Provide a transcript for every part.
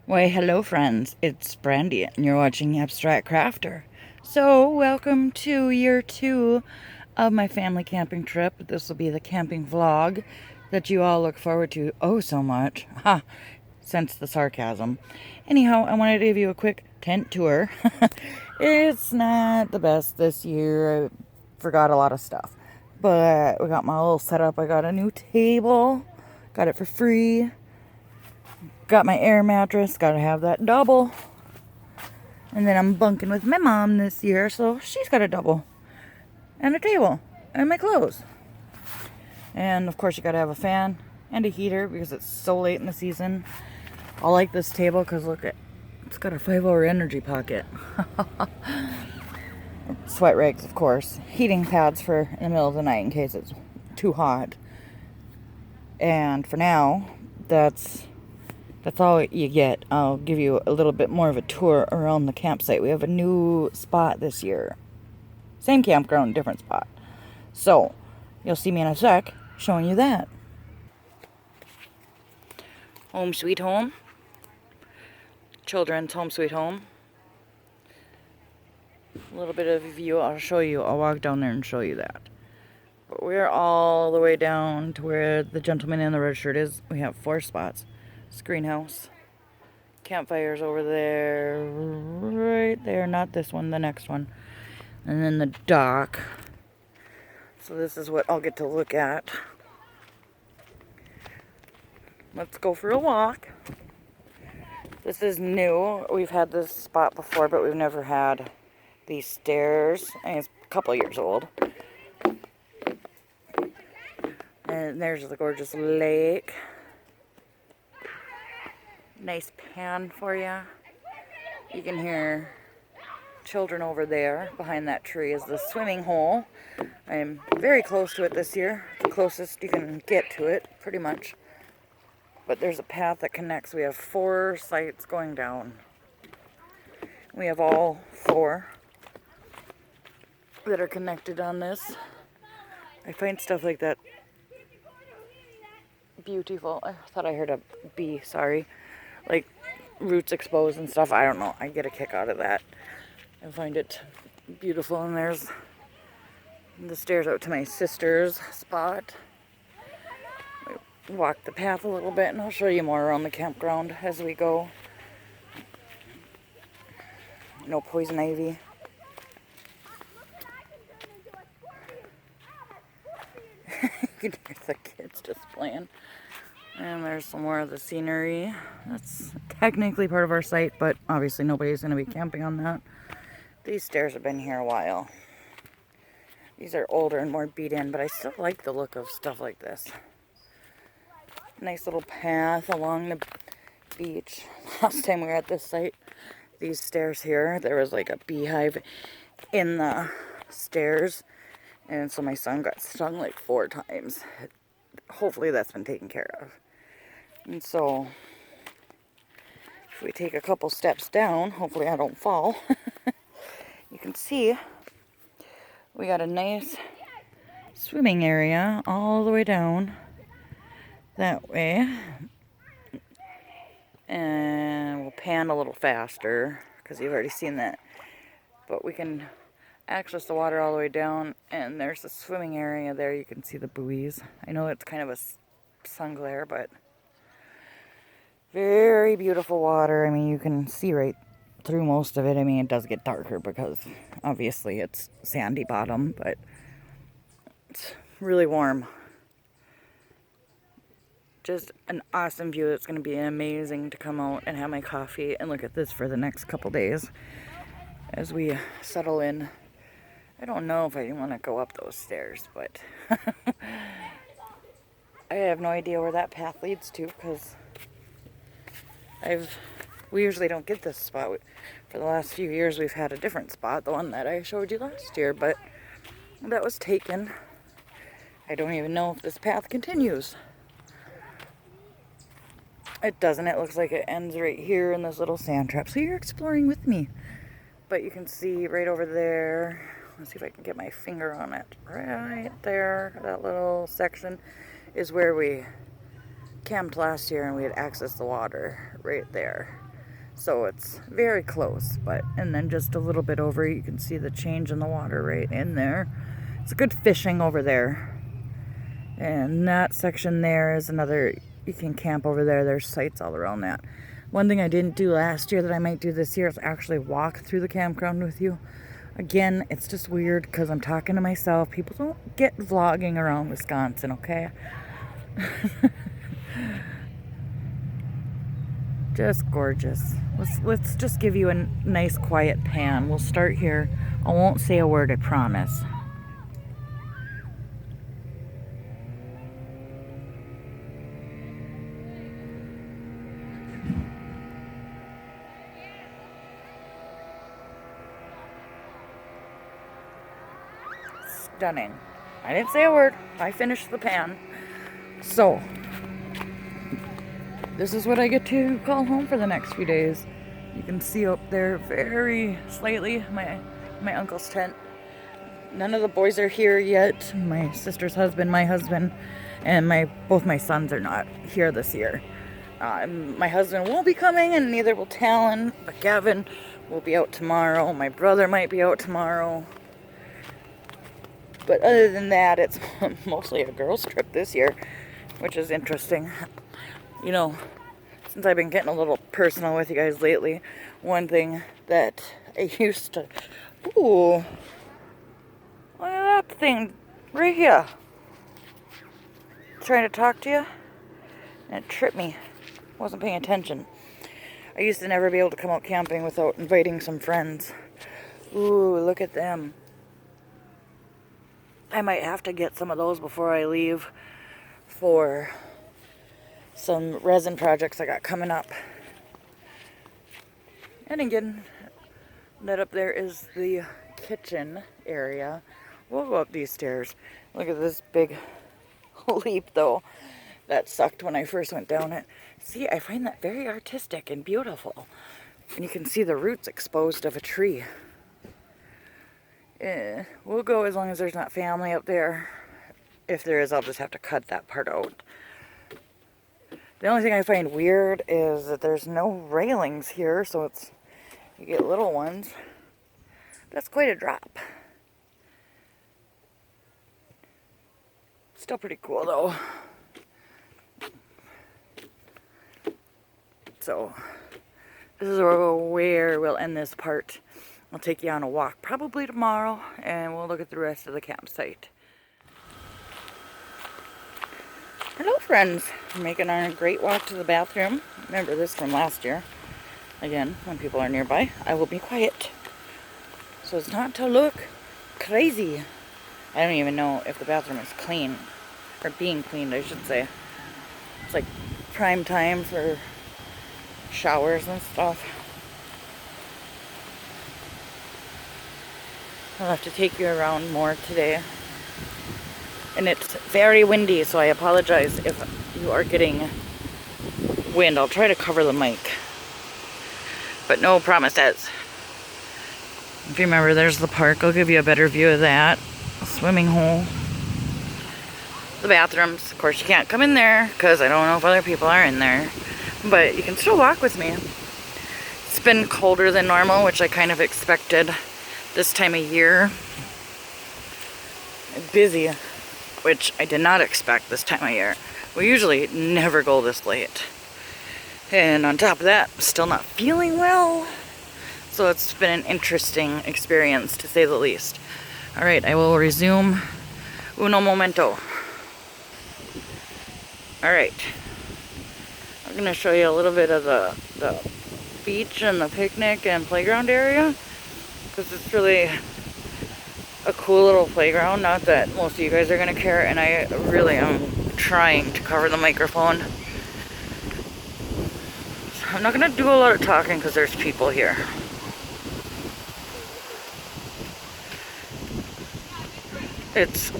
Why, hello, friends. It's Brandy, and you're watching Abstract Crafter. So, welcome to year 2 of my family camping trip. This will be the camping vlog that you all look forward to oh so much. Ha! Sense the sarcasm. Anyhow, I wanted to give you a quick tent tour. It's not the best this year. I forgot a lot of stuff. But we got my little setup. I got a new table. Got it for free. Got my air mattress, gotta have that double. And then I'm bunking with my mom this year, so she's got a double. And a table. And my clothes. And of course you gotta have a fan and a heater because it's so late in the season. I like this table because look at it's got a 5-hour energy pocket. Sweat rags, of course. Heating pads for in the middle of the night in case it's too hot. And for now, that's all you get. I'll give you a little bit more of a tour around the campsite. We have a new spot this year. Same campground, different spot. So, you'll see me in a sec showing you that. Home sweet home. Children's home sweet home. A little bit of a view. I'll show you. I'll walk down there and show you that. But we're all the way down to where the gentleman in the red shirt is. We have 4 spots. Greenhouse. Campfires over there, right there, not this one, the next one, and then the dock. So this is what I'll get to look at. Let's go for a walk. This is new. We've had this spot before, but we've never had these stairs. I mean, it's a couple years old. And there's the gorgeous lake. Nice pan for you. You can hear children over there. Behind that tree is the swimming hole. I'm very close to it this year. The closest you can get to it, pretty much. But there's a path that connects. We have 4 sites going down. We have all 4 that are connected on this. I find stuff like that beautiful. I thought I heard a bee, sorry. Like roots exposed and stuff. I don't know. I get a kick out of that. I find it beautiful. And there's the stairs out to my sister's spot. We walk the path a little bit, and I'll show you more around the campground as we go. No poison ivy. You can hear the kids just playing. And there's some more of the scenery. That's technically part of our site, but obviously nobody's going to be camping on that. These stairs have been here a while. These are older and more beat in, but I still like the look of stuff like this. Nice little path along the beach. Last time we were at this site, these stairs here, there was like a beehive in the stairs. And so my son got stung like 4 times. Hopefully that's been taken care of. And so, if we take a couple steps down, hopefully I don't fall, you can see we got a nice swimming area all the way down that way. And we'll pan a little faster because you've already seen that. But we can access the water all the way down, and there's a swimming area there. You can see the buoys. I know it's kind of a sun glare, but very beautiful water. I mean, you can see right through most of it. I mean, it does get darker because obviously it's sandy bottom, but it's really warm. Just an awesome view. It's going to be amazing to come out and have my coffee and look at this for the next couple days as we settle in. I don't know if I want to go up those stairs, but I have no idea where that path leads to because we usually don't get this spot. For the last few years we've had a different spot, the one that I showed you last year, but that was taken. I don't even know if this path continues. It doesn't. It looks like it ends right here in this little sand trap. So you're exploring with me. But you can see right over there. Let's see if I can get my finger on it. Right there, that little section is where we camped last year, and we had accessed the water right there. So it's very close, and then just a little bit over, you can see the change in the water right in there. It's good fishing over there. And that section there is another, you can camp over there. There's sites all around that. One thing I didn't do last year that I might do this year is actually walk through the campground with you. Again, it's just weird because I'm talking to myself. People don't get vlogging around Wisconsin, okay? Just gorgeous. Let's just give you a nice quiet pan. We'll start here. I won't say a word, I promise. Stunning. I didn't say a word. I finished the pan. So, this is what I get to call home for the next few days. You can see up there very slightly my uncle's tent. None of the boys are here yet. My sister's husband, my husband, and both my sons are not here this year. My husband won't be coming, and neither will Talon, but Gavin will be out tomorrow. My brother might be out tomorrow. But other than that, it's mostly a girls' trip this year, which is interesting. You know, since I've been getting a little personal with you guys lately, one thing that I used to... Ooh, look at that thing right here. Trying to talk to you, and it tripped me. Wasn't paying attention. I used to never be able to come out camping without inviting some friends. Ooh, look at them. I might have to get some of those before I leave for some resin projects I got coming up. And again, that up there is the kitchen area. We'll go up these stairs. Look at this big leap though. That sucked when I first went down it. See, I find that very artistic and beautiful. And you can see the roots exposed of a tree. We'll go as long as there's not family up there. If there is, I'll just have to cut that part out. The only thing I find weird is that there's no railings here, so you get little ones. That's quite a drop. Still pretty cool though. So this is where we'll end this part. I'll take you on a walk probably tomorrow, and we'll look at the rest of the campsite. Hello friends, we're making our great walk to the bathroom. Remember this from last year. Again, when people are nearby, I will be quiet. So it's not to look crazy. I don't even know if the bathroom is clean, or being cleaned I should say. It's like prime time for showers and stuff. I'll have to take you around more today. And it's very windy, so I apologize if you are getting wind. I'll try to cover the mic, but no promises. If you remember, there's the park. I'll give you a better view of that. A swimming hole. The bathrooms. Of course, you can't come in there because I don't know if other people are in there. But you can still walk with me. It's been colder than normal, which I kind of expected this time of year. Busy, which I did not expect this time of year. We usually never go this late. And on top of that, still not feeling well. So it's been an interesting experience, to say the least. Alright, I will resume uno momento. Alright. I'm going to show you a little bit of the beach and the picnic and playground area. Because it's really a cool little playground. Not that most of you guys are going to care. And I really am trying to cover the microphone. So I'm not going to do a lot of talking because there's people here.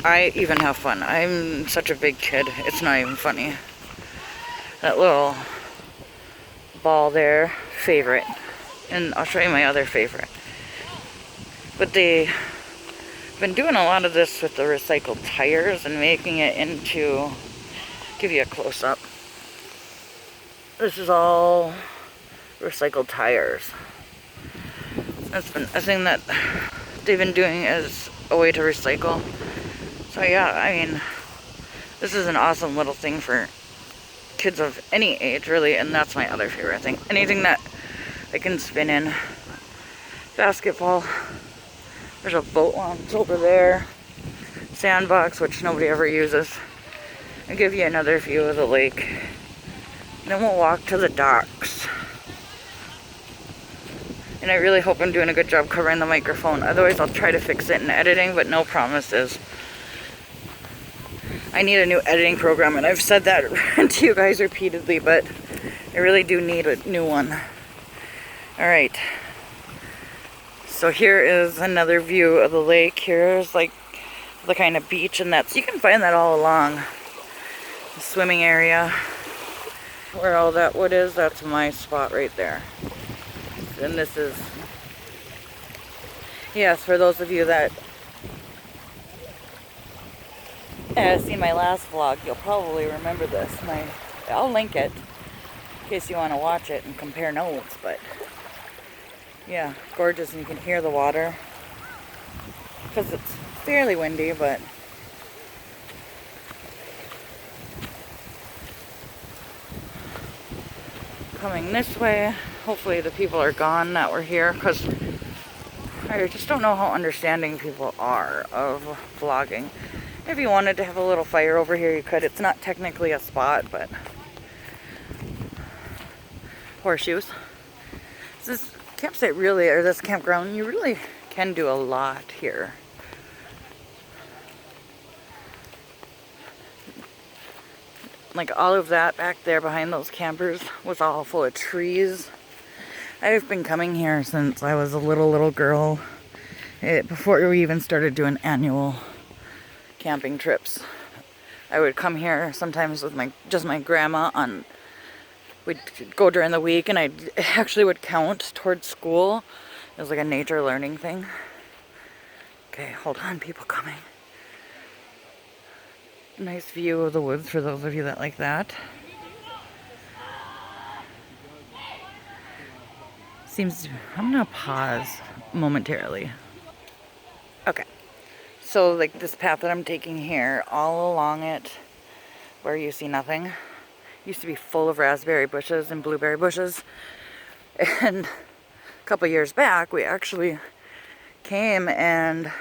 I even have fun. I'm such a big kid. It's not even funny. That little ball there, favorite. And I'll show you my other favorite. But they've been doing a lot of this with the recycled tires and making it into, give you a close-up. This is all recycled tires. That's been a thing that they've been doing as a way to recycle. So yeah, I mean, this is an awesome little thing for kids of any age, really, and that's my other favorite thing. Anything that I can spin in. Basketball. There's a boat launch over there. Sandbox, which nobody ever uses. I'll give you another view of the lake. And then we'll walk to the docks. And I really hope I'm doing a good job covering the microphone. Otherwise, I'll try to fix it in editing, but no promises. I need a new editing program, and I've said that to you guys repeatedly, but I really do need a new one. Alright. So here is another view of the lake. Here's like the kind of beach, and that's, you can find that all along the swimming area. Where all that wood is, that's my spot right there. And this is, yes, for those of you that seen my last vlog, you'll probably remember this. I'll link it in case you want to watch it and compare notes, but yeah, gorgeous, and you can hear the water because it's fairly windy, but coming this way, hopefully the people are gone that were here, because I just don't know how understanding people are of vlogging. If you wanted to have a little fire over here, you could. It's not technically a spot, but horseshoes. This campsite really, or this campground, you really can do a lot here. Like all of that back there behind those campers was all full of trees. I've been coming here since I was a little girl, before we even started doing annual camping trips. I would come here sometimes with my grandma on, we'd go during the week, and I actually would count towards school. It was like a nature learning thing. Okay, hold on, people coming. Nice view of the woods for those of you that like that. I'm gonna pause momentarily. Okay. So like this path that I'm taking here, all along it, where you see nothing, used to be full of raspberry bushes and blueberry bushes. And a couple years back, we actually came and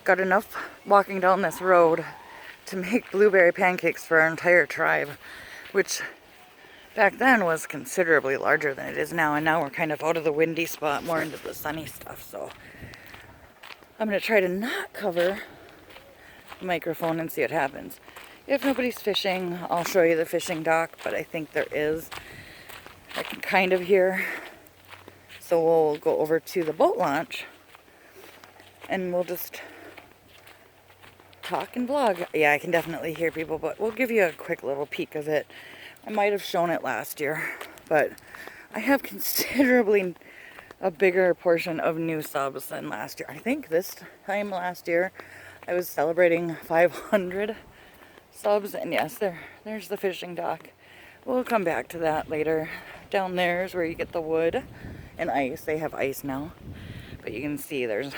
got enough walking down this road to make blueberry pancakes for our entire tribe, which back then was considerably larger than it is now. And now we're kind of out of the windy spot, more into the sunny stuff. So I'm going to try to not cover the microphone and see what happens. If nobody's fishing, I'll show you the fishing dock, but I think there is. I can kind of hear. So we'll go over to the boat launch and we'll just talk and vlog. Yeah, I can definitely hear people, but we'll give you a quick little peek of it. I might have shown it last year, but I have considerably a bigger portion of new subs than last year. I think this time last year I was celebrating 500 subs, and yes, there's the fishing dock. We'll come back to that later. Down there is where you get the wood and ice. They have ice now, but you can see there's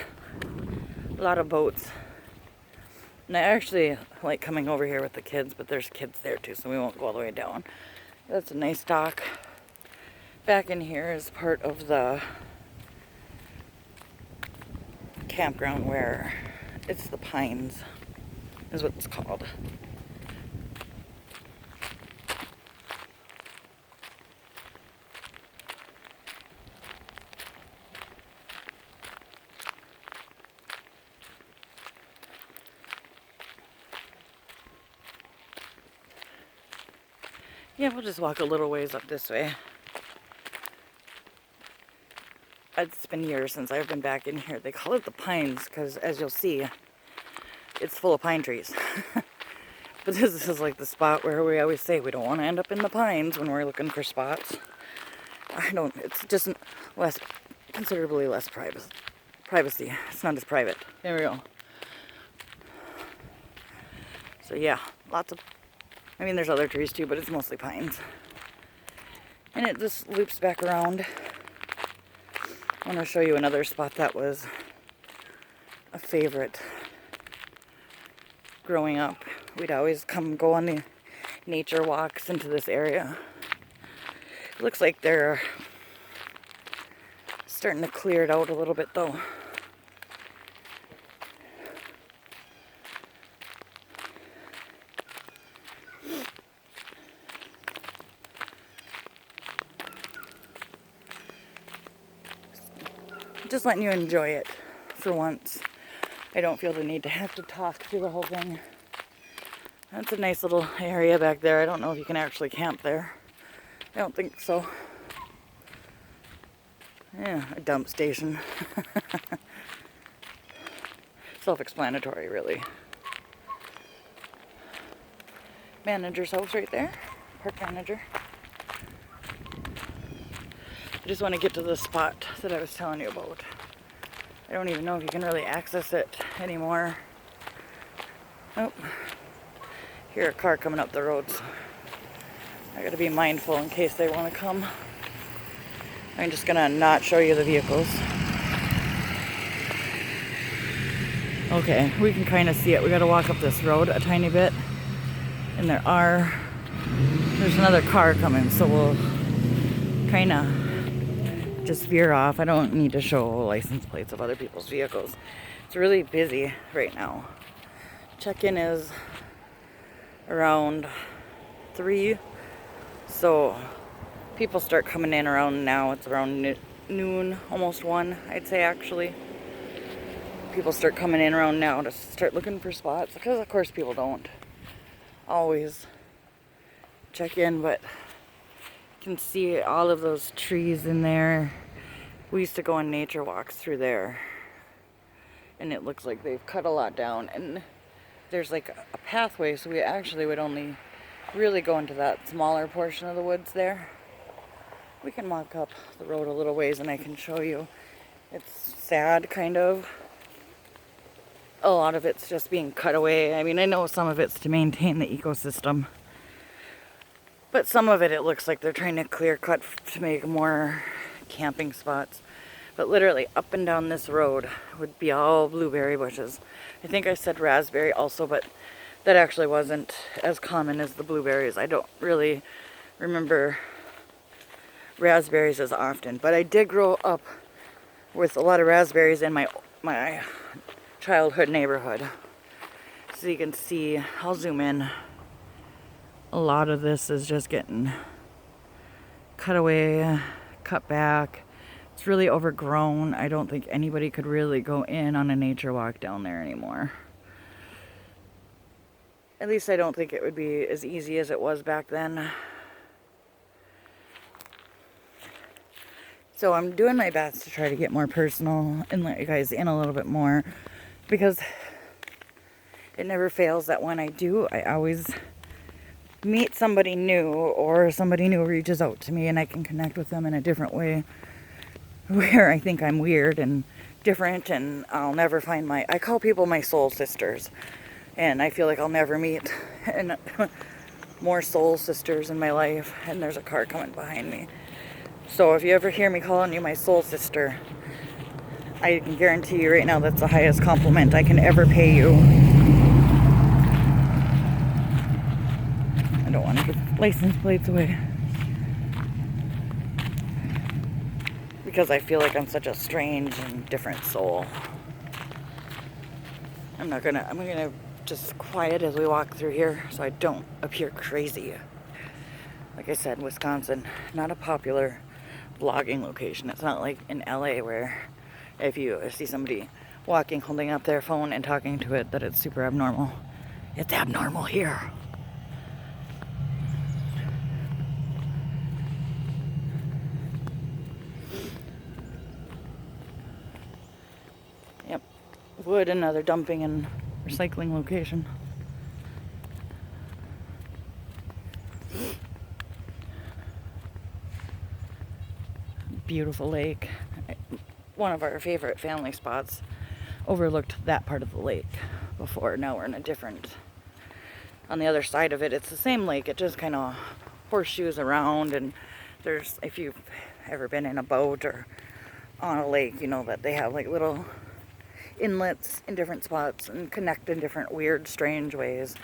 a lot of boats. And I actually like coming over here with the kids, but there's kids there too, so we won't go all the way down. That's a nice dock. Back in here is part of the campground where it's the Pines, is what it's called. Yeah, we'll just walk a little ways up this way. It's been years since I've been back in here. They call it the Pines because, as you'll see, it's full of pine trees. But this is like the spot where we always say we don't want to end up in the pines when we're looking for spots. It's just considerably less privacy. It's not as private. There we go. So yeah, there's other trees too, but it's mostly pines. And it just loops back around. I want to show you another spot that was a favorite growing up. We'd always go on the nature walks into this area. It looks like they're starting to clear it out a little bit though. Just letting you enjoy it for once. I don't feel the need to have to talk through the whole thing. That's a nice little area back there. I don't know if you can actually camp there. I don't think so. Yeah, a dump station. Self-explanatory, really. Manager's house right there. Park manager. I just want to get to the spot that I was telling you about. I don't even know if you can really access it anymore. Oh, hear a car coming up the roads. I gotta be mindful in case they want to come. I'm just gonna not show you the vehicles. Okay, we can kind of see it. We gotta walk up this road a tiny bit. And there's another car coming, so we'll kind of just veer off. I don't need to show license plates of other people's vehicles. It's really busy right now. Check-in is around 3, so people start coming in around now. It's around noon, almost 1, I'd say actually. People start coming in around now to start looking for spots, because of course people don't always check in, but you can see all of those trees in there. We used to go on nature walks through there, and it looks like they've cut a lot down, and there's like a pathway, so we actually would only really go into that smaller portion of the woods there. We can walk up the road a little ways and I can show you. It's sad, kind of. A lot of it's just being cut away. I mean, I know some of it's to maintain the ecosystem, but some of it looks like they're trying to clear cut to make more camping spots. But literally up and down this road would be all blueberry bushes. I think I said raspberry also, but that actually wasn't as common as the blueberries. I don't really remember raspberries as often, but I did grow up with a lot of raspberries in my childhood neighborhood. So you can see, I'll zoom in. A lot of this is just getting cut away, cut back. It's really overgrown. I don't think anybody could really go in on a nature walk down there anymore. At least I don't think it would be as easy as it was back then. So I'm doing my best to try to get more personal and let you guys in a little bit more, because it never fails that when I do, I always meet somebody new, or somebody new reaches out to me and I can connect with them in a different way, where I think I'm weird and different, and I'll never find I call people my soul sisters, and I feel like I'll never meet more soul sisters in my life. And there's a car coming behind me. So if you ever hear me calling you my soul sister, I can guarantee you right now that's the highest compliment I can ever pay you. I don't want to give license plates away, because I feel like I'm such a strange and different soul. I'm gonna just quiet as we walk through here so I don't appear crazy. Like I said, Wisconsin, not a popular vlogging location. It's not like in LA where if you see somebody walking holding up their phone and talking to it that it's super abnormal. It's abnormal here. Yep, wood, another dumping and recycling location. Beautiful lake. One of our favorite family spots overlooked that part of the lake before. Now we're in a different, on the other side of it. It's the same lake, it just kind of horseshoes around, and if you've ever been in a boat or on a lake, you know that they have like little inlets in different spots and connect in different weird, strange ways.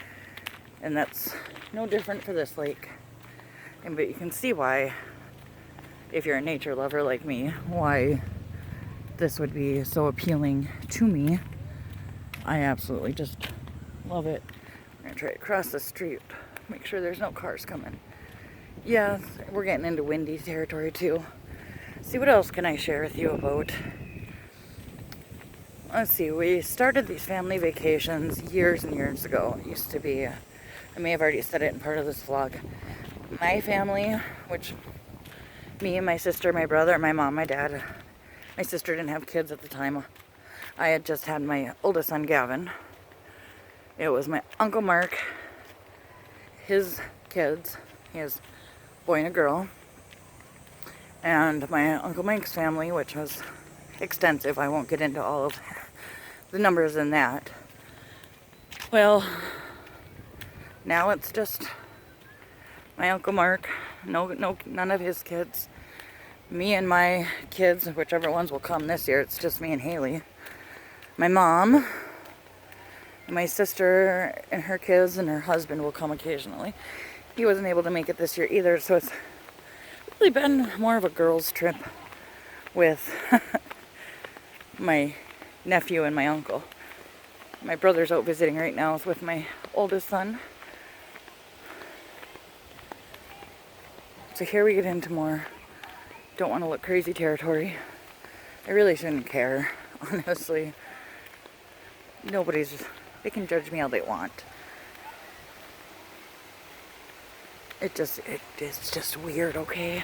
And that's no different for this lake. But you can see why, if you're a nature lover like me, why this would be so appealing to me. I absolutely just love it. I'm gonna try to cross the street, make sure there's no cars coming. Yeah, we're getting into windy territory too. See, what else can I share with you about? Let's see, we started these family vacations years and years ago. It used to be, I may have already said it in part of this vlog. My family, which me and my sister, my brother, my mom, my dad. My sister didn't have kids at the time. I had just had my oldest son, Gavin. It was my Uncle Mark, his kids, he has a boy and a girl, and my Uncle Mike's family, which was extensive. I won't get into all of the numbers in that. Well, now it's just my Uncle Mark, none of his kids, me and my kids, whichever ones will come this year. It's just me and Haley. My mom, my sister and her kids and her husband will come occasionally. He wasn't able to make it this year either, so it's really been more of a girls' trip with my nephew and my uncle. My brother's out visiting right now with my oldest son. So here we get into more don't want to look crazy territory. I really shouldn't care, honestly. They can judge me all they want. It's just weird, okay?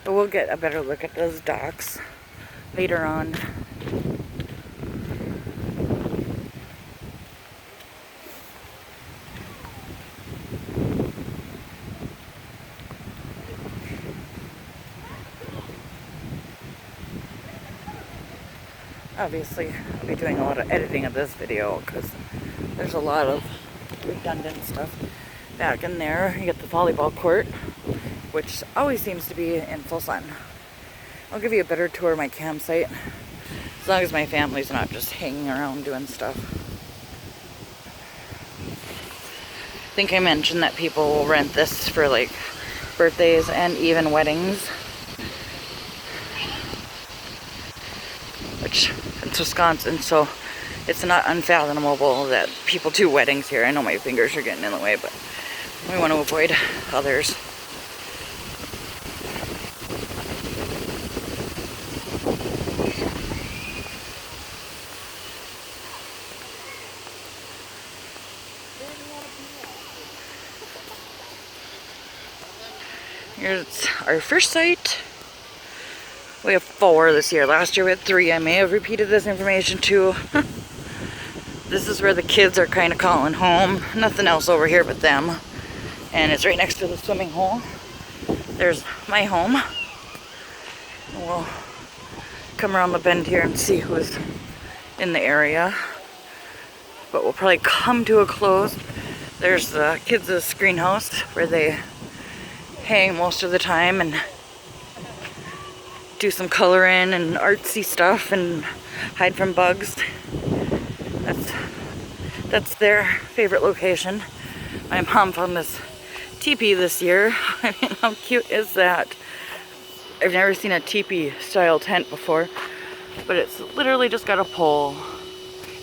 But we'll get a better look at those docks later on. Obviously, I'll be doing a lot of editing of this video because there's a lot of redundant stuff back in there. You get the volleyball court, which always seems to be in full sun. I'll give you a better tour of my campsite, as long as my family's not just hanging around doing stuff. I think I mentioned that people will rent this for like birthdays and even weddings. Which, it's Wisconsin, so it's not unfathomable that people do weddings here. I know my fingers are getting in the way, but we want to avoid others. Here's our first site. We have 4 this year. Last year we had 3. I may have repeated this information too. This is where the kids are kind of calling home. Nothing else over here but them. And it's right next to the swimming hole. There's my home. We'll come around the bend here and see who's in the area. But we'll probably come to a close. There's the kids' greenhouse where they hang most of the time and do some coloring and artsy stuff and hide from bugs. That's their favorite location. My mom found this teepee this year. I mean, how cute is that? I've never seen a teepee style tent before, but it's literally just got a pole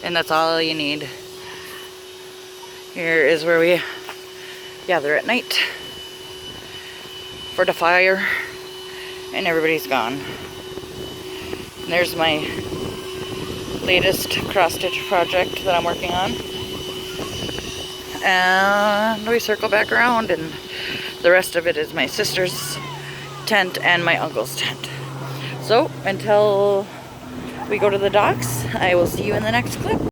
and that's all you need. Here is where we gather at night for the fire. And everybody's gone. And there's my latest cross-stitch project that I'm working on. And we circle back around, and the rest of it is my sister's tent and my uncle's tent. So, until we go to the docks, I will see you in the next clip.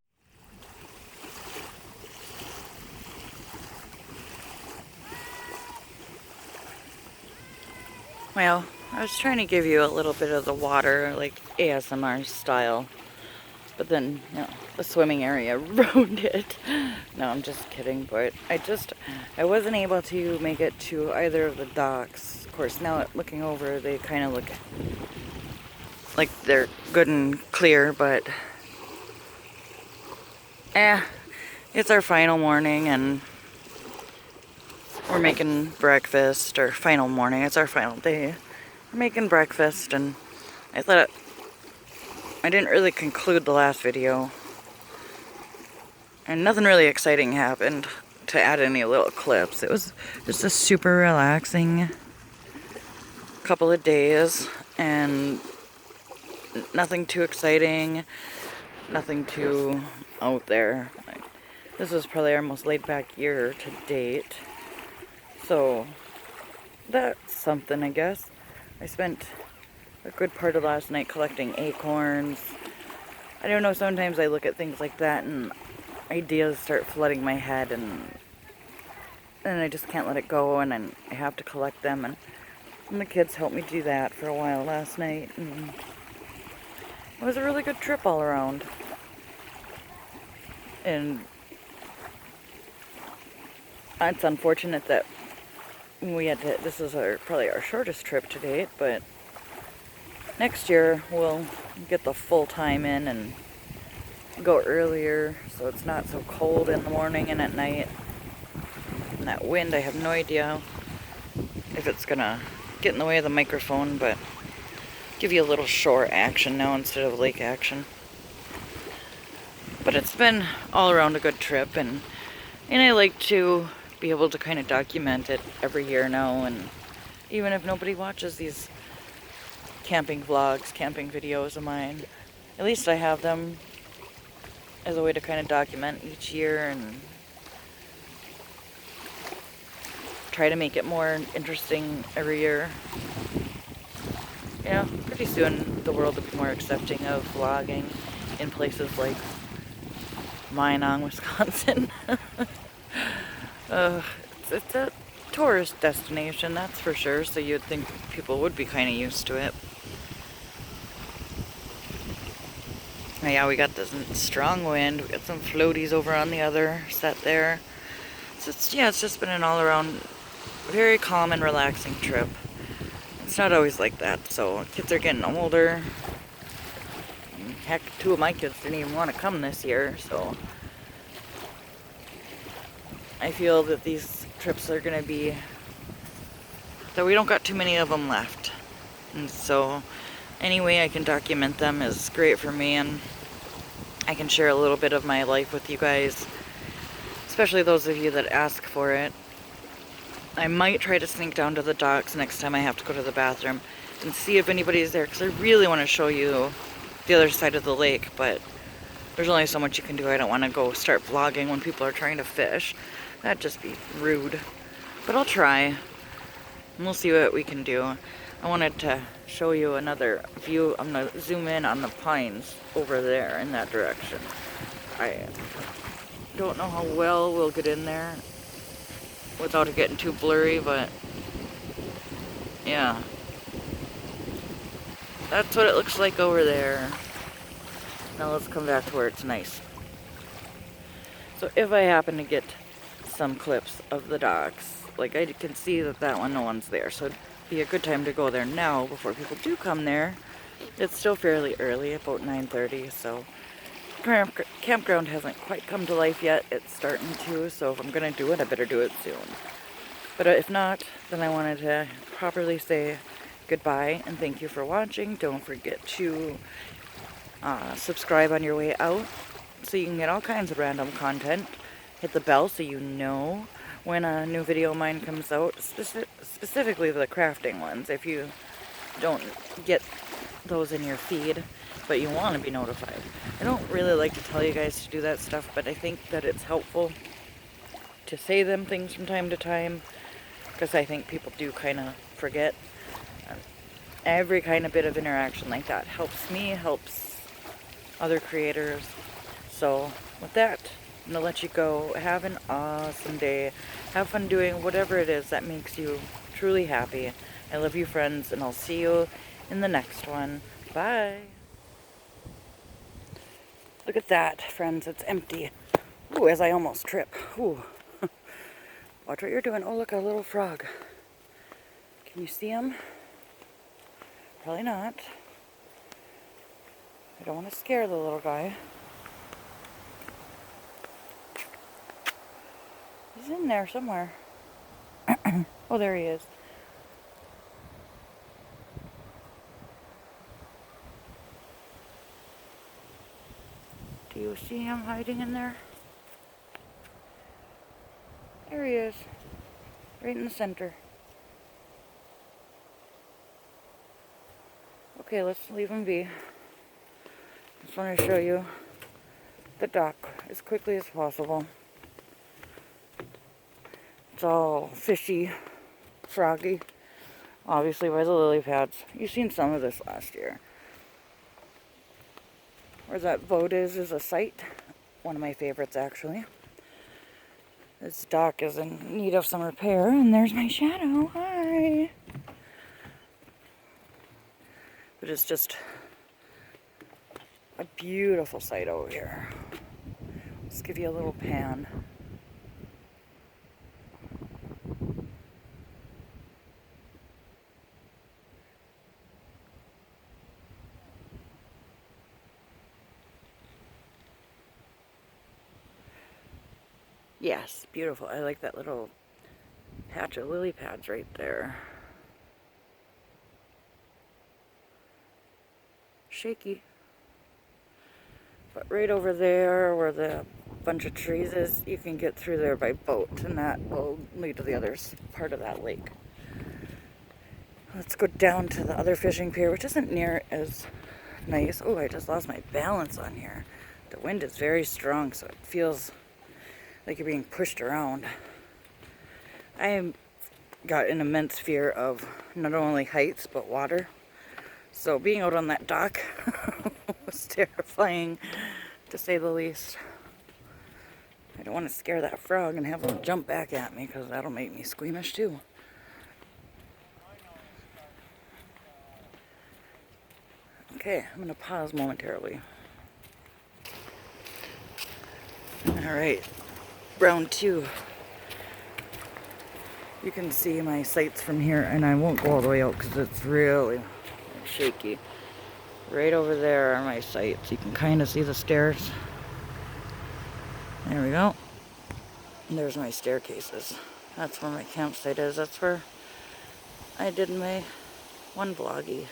Well, I was trying to give you a little bit of the water, like ASMR style, but then, you know, the swimming area ruined it. No, I'm just kidding, but I wasn't able to make it to either of the docks. Of course, now looking over, they kind of look like they're good and clear, but it's our final morning and we're making breakfast, or final morning, it's our final day. We're making breakfast, and I thought I didn't really conclude the last video, and nothing really exciting happened to add any little clips. It was just a super relaxing couple of days, and nothing too exciting, nothing too out there. This is probably our most laid back year to date. So that's something, I guess. I spent a good part of last night collecting acorns. I don't know, sometimes I look at things like that and ideas start flooding my head, and I just can't let it go, and I have to collect them. And the kids helped me do that for a while last night, and it was a really good trip all around. And it's unfortunate that we had to, this is probably our shortest trip to date, but next year we'll get the full time in and go earlier so it's not so cold in the morning and at night. And that wind, I have no idea if it's gonna get in the way of the microphone, but give you a little shore action now instead of lake action. But it's been all around a good trip, and I like to be able to kind of document it every year now, and even if nobody watches these camping vlogs, camping videos of mine, at least I have them as a way to kind of document each year and try to make it more interesting every year. You know, pretty soon the world will be more accepting of vlogging in places like Minong, Wisconsin. It's a tourist destination, that's for sure, so you'd think people would be kind of used to it. Yeah, we got this strong wind. We got some floaties over on the other set there. So it's just been an all-around very calm and relaxing trip. It's not always like that, so kids are getting older. Heck, 2 of my kids didn't even want to come this year, so I feel that these trips are going to be, that we don't got too many of them left. And so any way I can document them is great for me, and I can share a little bit of my life with you guys, especially those of you that ask for it. I might try to sneak down to the docks next time I have to go to the bathroom and see if anybody's there, because I really want to show you the other side of the lake, but there's only so much you can do. I don't want to go start vlogging when people are trying to fish. That'd just be rude. But I'll try, and we'll see what we can do. I wanted to show you another view. I'm going to zoom in on the pines over there in that direction. I don't know how well we'll get in there without it getting too blurry, but yeah. That's what it looks like over there. Now let's come back to where it's nice. So if I happen to get some clips of the docks, like I can see that one, no one's there, so it'd be a good time to go there now before people do come there. It's still fairly early, about 9:30, so campground hasn't quite come to life yet. It's starting to, so if I'm gonna do it, I better do it soon. But if not, then I wanted to properly say goodbye and thank you for watching. Don't forget to subscribe on your way out so you can get all kinds of random content. Hit the bell so you know when a new video of mine comes out, specifically the crafting ones. If you don't get those in your feed, but you want to be notified. I don't really like to tell you guys to do that stuff, but I think that it's helpful to say them things from time to time, because I think people do kind of forget. Every kind of bit of interaction like that helps me, helps other creators. So with that, I'm going to let you go. Have an awesome day. Have fun doing whatever it is that makes you truly happy. I love you, friends, and I'll see you in the next one. Bye. Look at that, friends. It's empty. Ooh, as I almost trip. Ooh. Watch what you're doing. Oh, look, a little frog. Can you see him? Probably not. I don't want to scare the little guy. He's in there somewhere. Oh, there he is. Do you see him hiding in there? There he is. Right in the center. Okay, let's leave him be. Just want to show you the dock as quickly as possible. It's all fishy, froggy, obviously by the lily pads. You've seen some of this last year. Where that boat is a sight. One of my favorites, actually. This dock is in need of some repair, and there's my shadow. Hi! But it's just a beautiful sight over here. Let's give you a little pan. Yes, beautiful. I like that little patch of lily pads right there. Shaky. But right over there where the bunch of trees is, you can get through there by boat, and that will lead to the other part of that lake. Let's go down to the other fishing pier, which isn't near as nice. Oh, I just lost my balance on here. The wind is very strong, so it feels like you're being pushed around. I got an immense fear of not only heights, but water. So being out on that dock was terrifying, to say the least. I don't want to scare that frog and have him jump back at me, because that'll make me squeamish too. Okay, I'm going to pause momentarily. Alright, round 2. You can see my sights from here, and I won't go all the way out because it's really shaky. Right over there are my sights. You can kind of see the stairs. There we go. And there's my staircases. That's where my campsite is. That's where I did my one vloggy.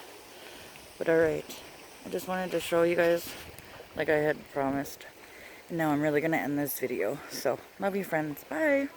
But alright, I just wanted to show you guys like I had promised. And now I'm really going to end this video. So, love you friends. Bye!